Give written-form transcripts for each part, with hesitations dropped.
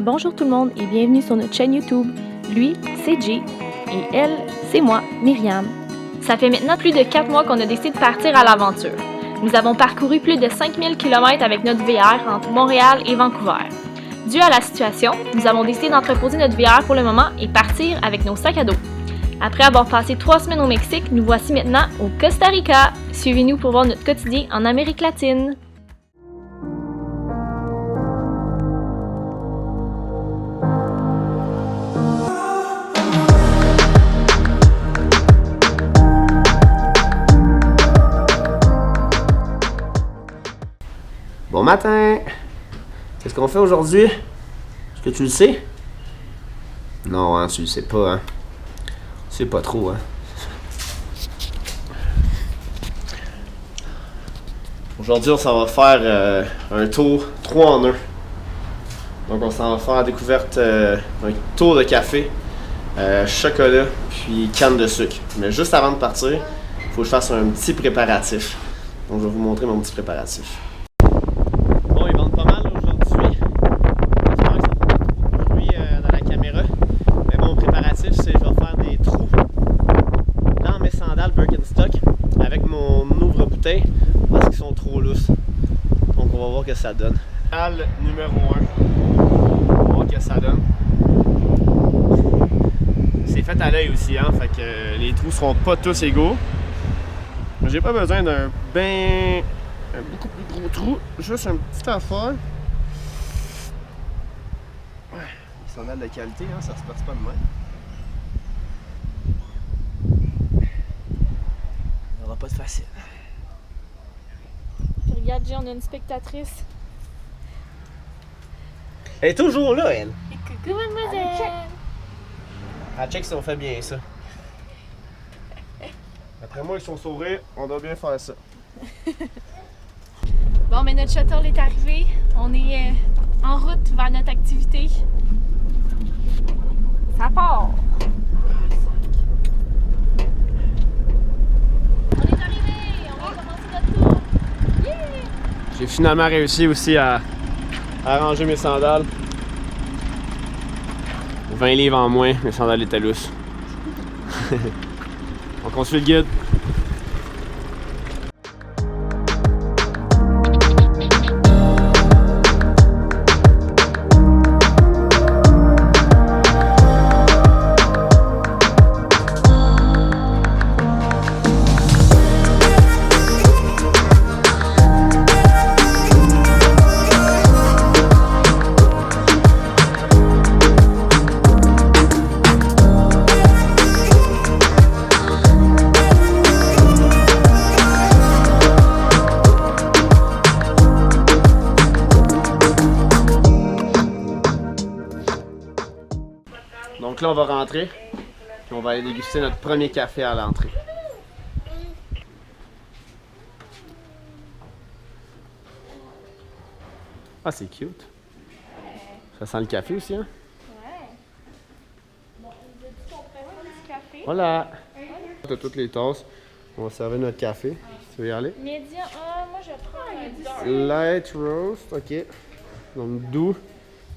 Bonjour tout le monde et bienvenue sur notre chaîne YouTube. Lui, c'est Jay et elle, c'est moi, Myriam. Ça fait maintenant plus de 4 mois qu'on a décidé de partir à l'aventure. Nous avons parcouru plus de 5000 km avec notre VR entre Montréal et Vancouver. Dû à la situation, nous avons décidé d'entreposer notre VR pour le moment et partir avec nos sacs à dos. Après avoir passé 3 semaines au Mexique, nous voici maintenant au Costa Rica. Suivez-nous pour voir notre quotidien en Amérique latine. Bon matin! Qu'est-ce qu'on fait aujourd'hui? Est-ce que tu le sais? Non, hein, tu le sais pas, hein? Tu sais pas trop, hein? Aujourd'hui, on s'en va faire un tour 3 en 1. Donc, on s'en va faire la découverte, un tour de café, chocolat, puis canne de sucre. Mais juste avant de partir, il faut que je fasse un petit préparatif. Donc, je vais vous montrer mon petit préparatif. Bon, ils vendent pas mal aujourd'hui. J'espère que ça fait pas trop de bruit dans la caméra. Mais bon, mon préparatif, c'est que je vais faire des trous dans mes sandales Birkenstock avec mon ouvre-bouteille parce qu'ils sont trop lousses. Donc, on va voir ce que ça donne. Sandale numéro 1. On va voir ce que ça donne. C'est fait à l'œil aussi, hein. Fait que les trous seront pas tous égaux. J'ai pas besoin d'un beaucoup plus gros trou, juste un petit affaire. Ouais, les sandales de qualité, hein, ça se passe pas de même. Ça aura pas de facile. Puis regarde, Jay, on a une spectatrice. Elle est toujours là, elle. Coucou mademoiselle! Elle check si on fait bien ça. Après moi, avec son sourire, on doit bien faire ça. Bon, mais notre shuttle est arrivé. On est en route vers notre activité. Ça part! On est arrivé! On va commencer notre tour! Yeah! J'ai finalement réussi aussi à ranger mes sandales. 20 livres en moins, mes sandales étaient lousses. Donc on suit le guide. Donc là, on va rentrer, puis on va aller déguster notre premier café à l'entrée. Ah, c'est cute. Ça sent le café aussi, hein? Ouais. Bon, vous avez dit qu'on ferait un petit café. Voilà! T'as toutes les tasses. On va servir notre café. Tu veux y aller? Médium. Ah, moi je prends un 10. Light roast, ok. Donc doux,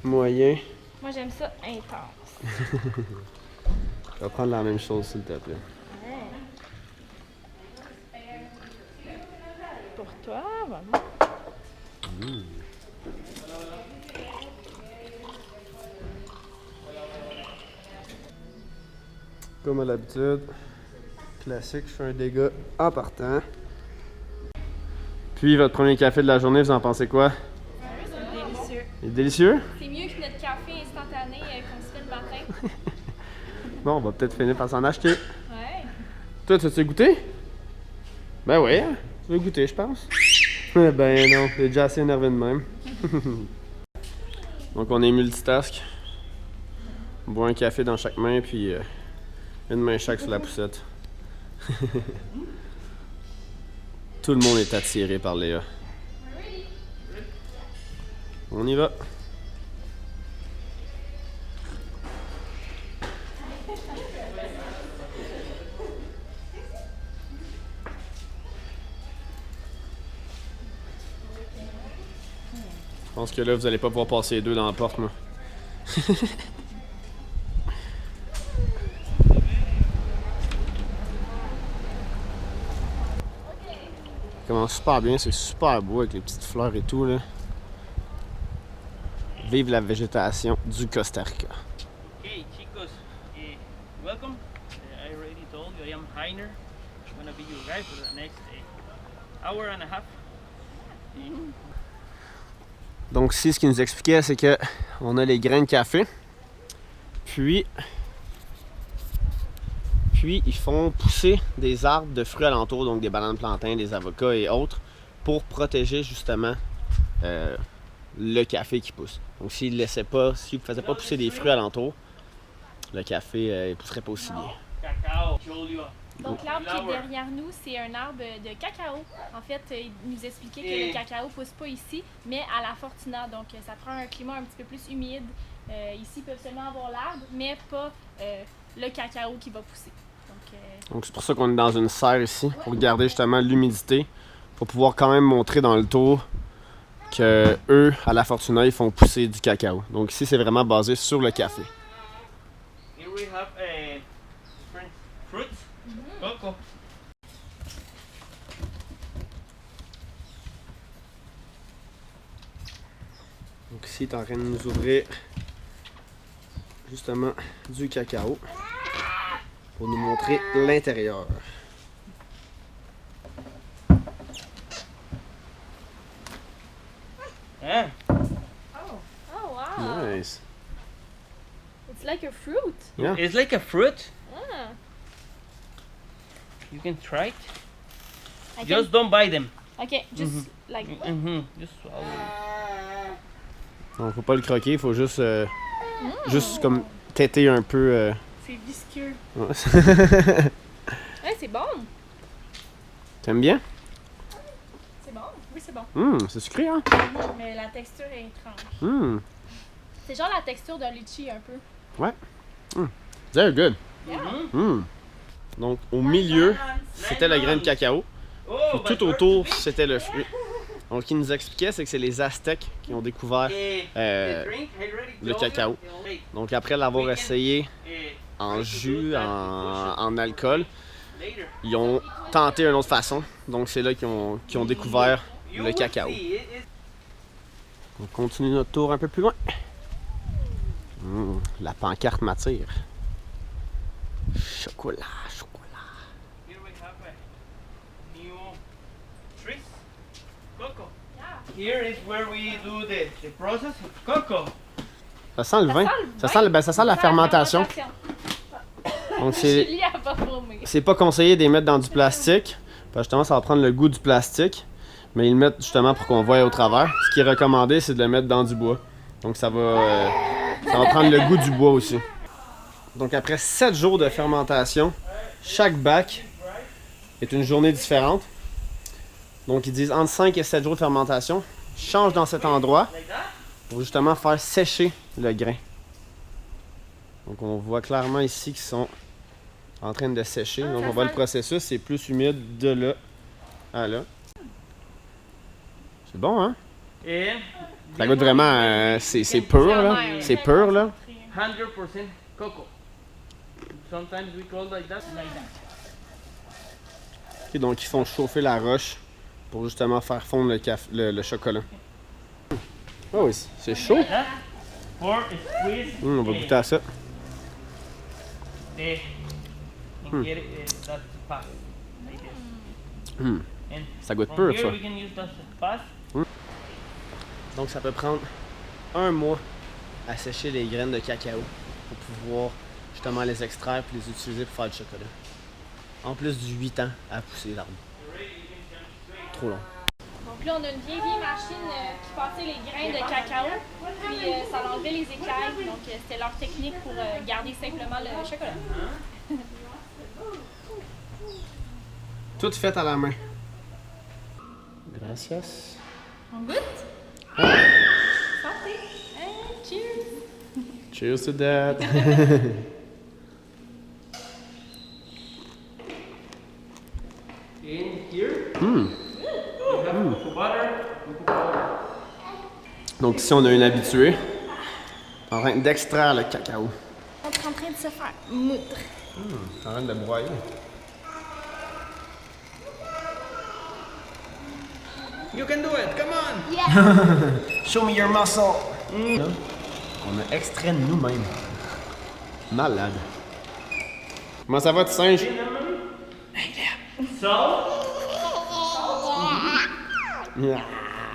moyen. Moi j'aime ça intense. Je vais prendre la même chose, s'il te plaît. Pour toi, voilà. Comme à l'habitude, classique, je fais un dégât en partant. Puis votre premier café de la journée, vous en pensez quoi? C'est délicieux. Il est délicieux? C'est mieux que notre café instantané qu'on se fait le matin. Bon, on va peut-être finir par s'en acheter. Ouais. Toi, tu as goûté? Ben oui, hein? Tu veux goûter, je pense. Ben non, t'es déjà assez énervé de même. Donc on est multitask. On boit un café dans chaque main, puis une main chaque sur la poussette. Tout le monde est attiré par Léa. On y va. Je pense que là, vous allez pas pouvoir passer les deux dans la porte, moi. Ça commence super bien, c'est super beau avec les petites fleurs et tout là. Vive la végétation du Costa Rica. Hey chicos, welcome. I already told you I am Heiner. I'm gonna be your guide for the next hour and a half. Donc ici, ce qu'il nous expliquait, c'est que on a les grains de café, puis ils font pousser des arbres de fruits alentour, donc des bananes plantains, des avocats et autres, pour protéger justement le café qui pousse. Donc s'ils ne faisaient pas pousser des fruits alentour, le café ne pousserait pas aussi bien. Cacao. Donc l'arbre qui est derrière nous, c'est un arbre de cacao. En fait, il nous expliquait que le cacao ne pousse pas ici, mais à la Fortuna. Donc ça prend un climat un petit peu plus humide. Ici, ils peuvent seulement avoir l'arbre, mais pas le cacao qui va pousser. Donc c'est pour ça qu'on est dans une serre ici, pour garder justement l'humidité, pour pouvoir quand même montrer dans le tour que eux, à la Fortuna, ils font pousser du cacao. Donc ici, c'est vraiment basé sur le café. Here we have different fruits. Coco. Donc ici, il est en train de nous ouvrir justement du cacao pour nous montrer l'intérieur. Yeah. Oh wow! Nice. It's like a fruit. Yeah. It's like a fruit. Ah. You can try it. I Just don't buy them. Okay, just like Just swallow it. Donc faut pas le croquer, il faut juste, juste comme têter un peu. c'est visqueux. Ouais. Ouais, c'est bon. T'aimes bien? C'est bon. Oui, c'est bon. C'est sucré, hein? Mais la texture est étrange. C'est genre la texture d'un litchi un peu. Ouais. Very good. Yeah. Donc au milieu, c'était le grain de cacao. Oh, Puis tout autour, c'était le fruit. Donc ce qu'il nous expliquait, c'est que c'est les Aztèques qui ont découvert le cacao. Donc après l'avoir essayé en jus, en alcool, ils ont tenté une autre façon. Donc c'est là qu'ils ont découvert le cacao. On continue notre tour un peu plus loin. La pancarte m'attire. Chocolat, chocolat. Here we have a new trees. Coco. Here is where we do the process of coco. Ça sent le vin. Ça sent la fermentation. Donc Julie a pas formé. c'est pas conseillé de les mettre dans du plastique. Parce que justement, ça va prendre le goût du plastique. Mais ils le mettent justement pour qu'on voie au travers. Ce qui est recommandé, c'est de le mettre dans du bois. Donc ça va prendre le goût du bois aussi. Donc après 7 jours de fermentation, chaque bac est une journée différente. Donc ils disent entre 5 et 7 jours de fermentation. Change dans cet endroit pour justement faire sécher le grain. Donc on voit clairement ici qu'ils sont en train de sécher. Donc on voit le processus, c'est plus humide de là à là. C'est bon, hein? Ça goûte vraiment, c'est pur là. C'est pur là. 100% coco. Sometimes we call like that. Et donc ils font chauffer la roche pour justement faire fondre le chocolat. Oh oui, c'est chaud. For a squeeze. On va goûter à ça. Get it, that pass. Like this. And Ça goûte from pur here ça. we can use that pass. Donc ça peut prendre 1 mois à sécher les graines de cacao pour pouvoir justement les extraire et les utiliser pour faire du chocolat. En plus du 8 ans à pousser l'arbre. Trop long. Donc là, on a une vieille machine qui passait les grains de cacao, puis ça enlevait les écailles. Donc c'était leur technique pour garder simplement le chocolat. Tout fait à la main. Gracias. On goûte? Santé! Cheers! Cheers to that. In here, we have cocoa butter. Donc ici on a une habituée. En en train d'extraire le cacao. On est en train de se faire moudre. En train de le broyer. You can do it, come on! Yeah! Show me your muscle! Là, on a extrait nous-mêmes. Malade. Comment ça va, tu singe? So,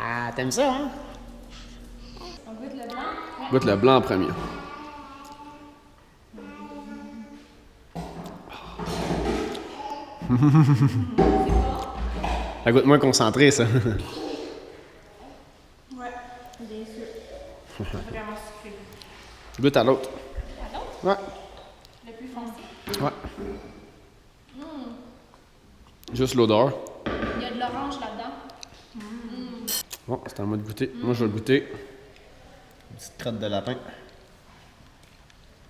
Ah, t'aimes ça, hein? On goûte le blanc? Goûte le blanc en premier. Ça goûte moins concentré, ça. Ouais, bien sûr. Vraiment sucré. Goûte à l'autre. À l'autre? Ouais. Le plus foncé? Ouais. Juste l'odeur. Il y a de l'orange là-dedans. Bon, c'est à moi de goûter. Moi, je vais goûter. Une petite crotte de lapin.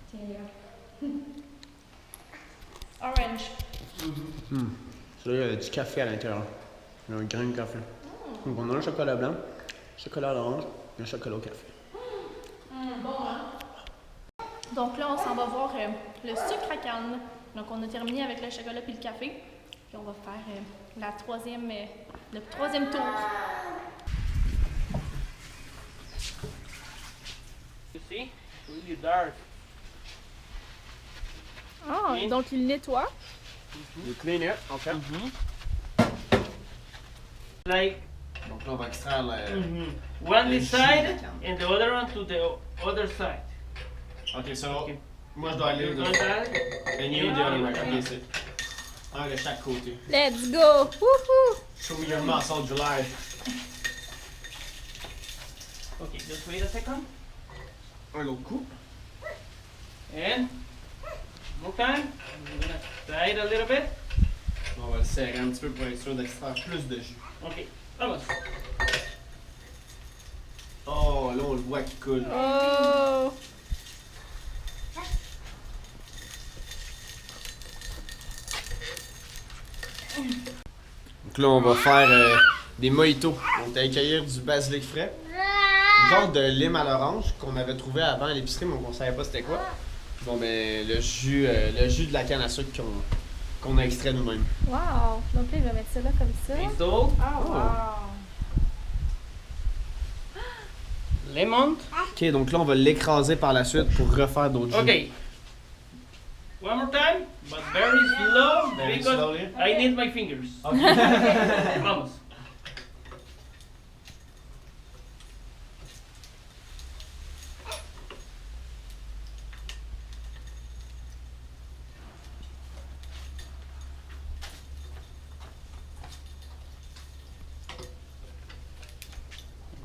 Tiens, là. Orange. Celui-là, il y a du café à l'intérieur. Il y a un grain de café. Donc, on a un chocolat blanc, chocolat à l'orange et un chocolat au café. Bon, hein? Donc là, on s'en va voir le sucre à canne. Donc, on a terminé avec le chocolat puis le café. Puis on va faire le troisième tour. you see, really dark. Ah, donc il nettoie. You clean it, ok. Like Donc là, on va extraire le... one Le this jus side de la canne. and the other one to the other side. Ok, so, Ok. moi, je dois aller You de... got that? And you the other way. Ok, c'est... Un de chaque côté. Let's go! Woohoo! Show me your muscle, July. Okay, just wait a second. Un autre coup. And more time. I'm gonna try it a little bit. On va le serrer un petit peu pour être sûr d'extraire plus de jus. Okay, vamos. Oh, là, on le voit qui coule. Oh! Donc là, on va faire des mojitos. On va accueillir du basilic frais. Genre de lime à l'orange qu'on avait trouvé avant à l'épicerie, mais on savait pas c'était quoi. Bon, ben, le jus de la canne à sucre qu'on a extrait nous-mêmes. Wow! Donc là, il va mettre ça là comme ça. Listo. Ah, wow! Lemon. Ok, donc là, on va l'écraser par la suite pour refaire d'autres jus. Okay. One more time, but very slow Very because slowly. I need my fingers. Vamos.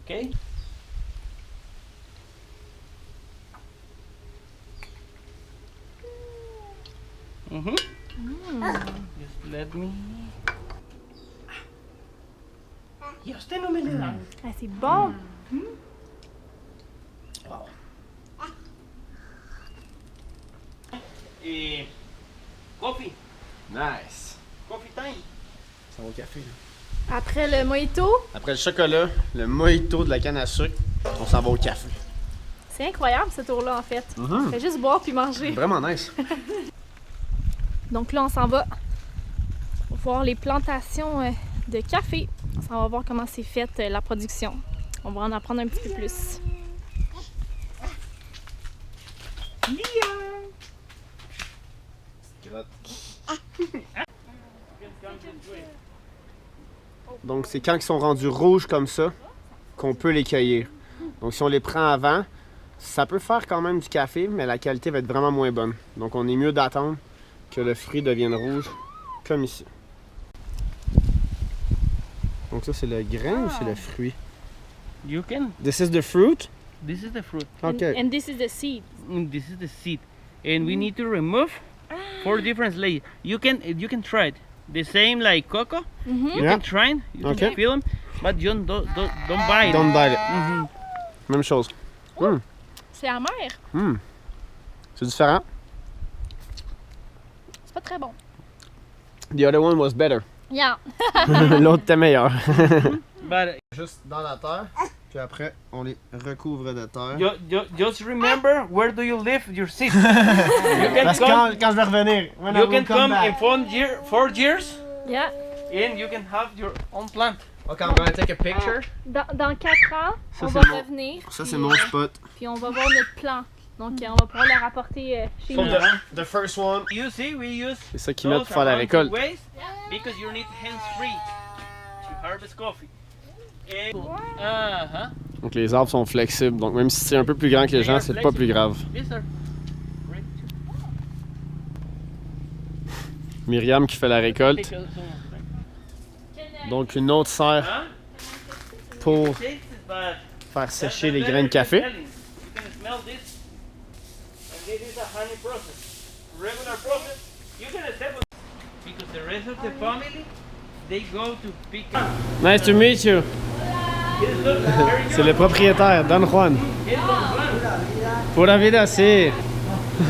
Okay. Just let me. Ya usted no me le da. Ah, c'est bon! Coffee. Nice. Coffee time. Ça va au café, là. Après le mojito, Après le chocolat, le mojito de la canne à sucre, on s'en va au café. c'est incroyable ce tour-là en fait. On fait juste boire puis manger. Vraiment nice. Donc là, on s'en va voir les plantations de café. On s'en va voir comment c'est fait la production. On va en apprendre un petit peu plus. Donc c'est quand ils sont rendus rouges comme ça qu'on peut les cueillir. Donc si on les prend avant, ça peut faire quand même du café, mais la qualité va être vraiment moins bonne. Donc on est mieux d'attendre que le fruit devienne rouge, comme ici. Donc ça c'est le grain ou c'est le fruit? You can. This is the fruit? This is the fruit. Okay. And this is the seed. This is the seed, and we need to remove 4 different layers. You can try it. The same like cocoa. You Yeah. can try it. You Okay. can feel them, but you don't buy it. Don't bite it. Mhm. Même chose. C'est amer. C'est différent. C'est pas très bon. The other one was better. Yeah. L'autre était meilleur. But Juste dans la terre, Puis après, on les recouvre de terre. Just remember, where do you live your seed? You can Parce que come, quand je vais revenir, when I you will can come come in back. 4 years, Yeah. and you can have your own plant. Okay, I'm gonna take a picture. Dans 4 ans, Ça, on c'est va mon- revenir. Ça, puis, c'est mon spot. Puis on va voir notre plan. Donc on va pouvoir le rapporter chez So nous. the first one. You see, we use C'est ça qu'ils mettent those pour faire la around récolte. the waist because you need hands-free to harvest coffee. And, Donc les arbres sont flexibles, donc même si c'est un peu plus grand que les gens, c'est pas plus grave. Yes, sir. Myriam qui fait la récolte. Donc une autre serre pour faire sécher les grains de café. You can smell this. And this is a honey process. Regular process. You can accept it because the rest of the family they go to pick up. Nice to meet you. C'est le propriétaire, Don Juan. Pura vida, si. He is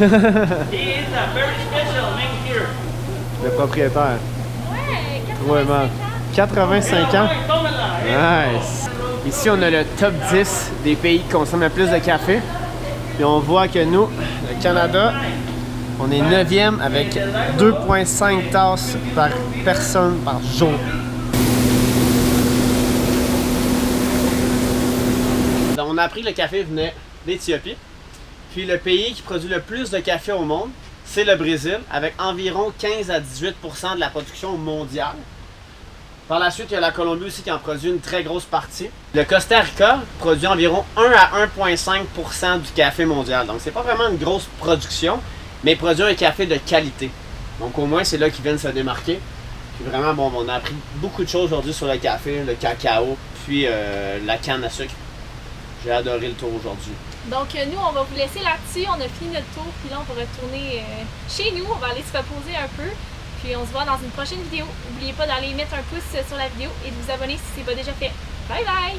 a very special man here. Le propriétaire. Ouais, Ouais, man. 85 ans. Nice. Ici, on a le top 10 des pays qui consomment le plus de café. Puis on voit que nous, le Canada, on est 9e avec 2,5 tasses par personne par jour. On a appris que le café venait d'Éthiopie. Puis le pays qui produit le plus de café au monde, c'est le Brésil, avec environ 15 à 18% de la production mondiale. Par la suite, il y a la Colombie aussi qui en produit une très grosse partie. Le Costa Rica produit environ 1 à 1,5% du café mondial. Donc, c'est pas vraiment une grosse production, mais il produit un café de qualité. Donc, au moins, c'est là qu'ils viennent se démarquer. Puis vraiment, bon, on a appris beaucoup de choses aujourd'hui sur le café, le cacao, puis la canne à sucre. J'ai adoré le tour aujourd'hui. Donc nous, on va vous laisser là-dessus. On a fini notre tour, puis là, on va retourner chez nous. On va aller se reposer un peu. Puis on se voit dans une prochaine vidéo. N'oubliez pas d'aller mettre un pouce sur la vidéo et de vous abonner si ce n'est pas déjà fait. Bye bye!